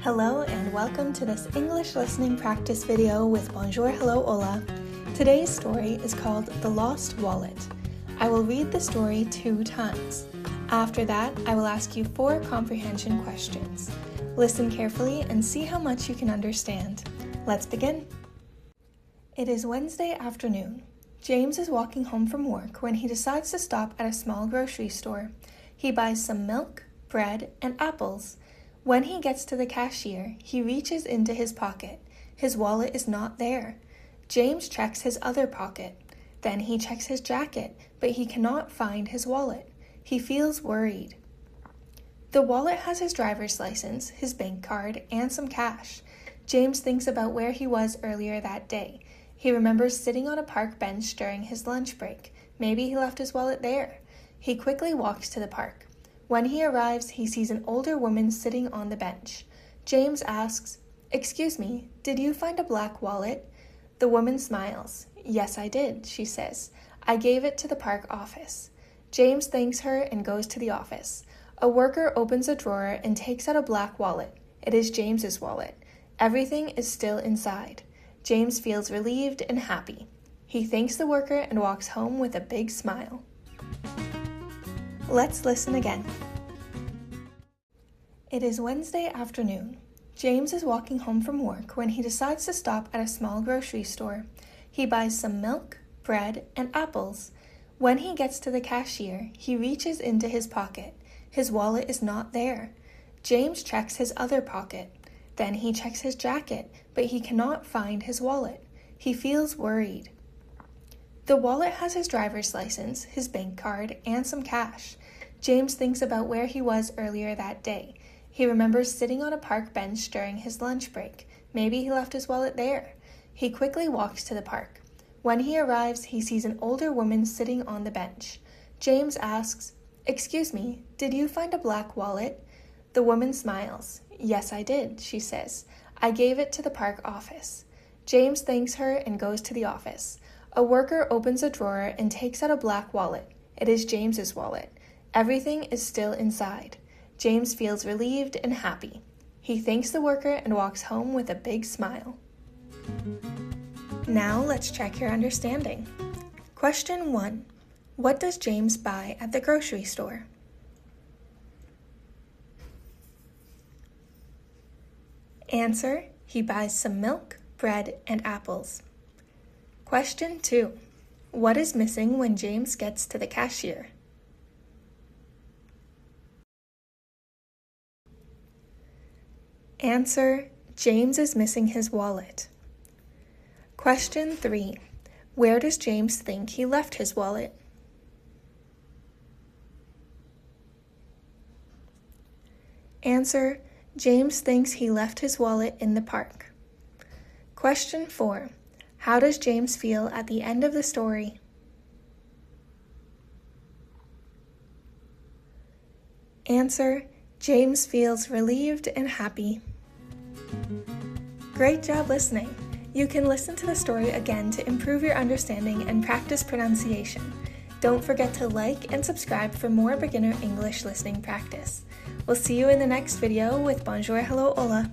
Hello and welcome to this English listening practice video with Bonjour, Hello, Hola. Today's story is called The Lost Wallet. I will read the story 2 times. After that, I will ask you 4 comprehension questions. Listen carefully and see how much you can understand. Let's begin. It is Wednesday afternoon. James is walking home from work when he decides to stop at a small grocery store. He buys some milk, bread, and apples. When he gets to the cashier, he reaches into his pocket. His wallet is not there. James checks his other pocket. Then he checks his jacket, but he cannot find his wallet. He feels worried. The wallet has his driver's license, his bank card, and some cash. James thinks about where he was earlier that day. He remembers sitting on a park bench during his lunch break. Maybe he left his wallet there. He quickly walks to the park. When he arrives, he sees an older woman sitting on the bench. James asks, "Excuse me, did you find a black wallet?" The woman smiles. "Yes, I did," she says. "I gave it to the park office." James thanks her and goes to the office. A worker opens a drawer and takes out a black wallet. It is James's wallet. Everything is still inside. James feels relieved and happy. He thanks the worker and walks home with a big smile. Let's listen again. It is Wednesday afternoon. James is walking home from work when he decides to stop at a small grocery store. He buys some milk, bread, and apples. When he gets to the cashier, he reaches into his pocket. His wallet is not there. James checks his other pocket. Then he checks his jacket, but he cannot find his wallet. He feels worried. The wallet has his driver's license, his bank card, and some cash. James thinks about where he was earlier that day. He remembers sitting on a park bench during his lunch break. Maybe he left his wallet there. He quickly walks to the park. When he arrives, he sees an older woman sitting on the bench. James asks, "Excuse me, did you find a black wallet?" The woman smiles. "Yes, I did," she says. "I gave it to the park office." James thanks her and goes to the office. A worker opens a drawer and takes out a black wallet. It is James's wallet. Everything is still inside. James feels relieved and happy. He thanks the worker and walks home with a big smile. Now let's check your understanding. Question 1. What does James buy at the grocery store? Answer: he buys some milk, bread, and apples. Question 2. What is missing when James gets to the cashier? Answer: James is missing his wallet. Question 3. Where does James think he left his wallet? Answer: James thinks he left his wallet in the park. Question 4. How does James feel at the end of the story? Answer: James feels relieved and happy. Great job listening. You can listen to the story again to improve your understanding and practice pronunciation. Don't forget to like and subscribe for more beginner English listening practice. We'll see you in the next video with Bonjour, Hello, Hola.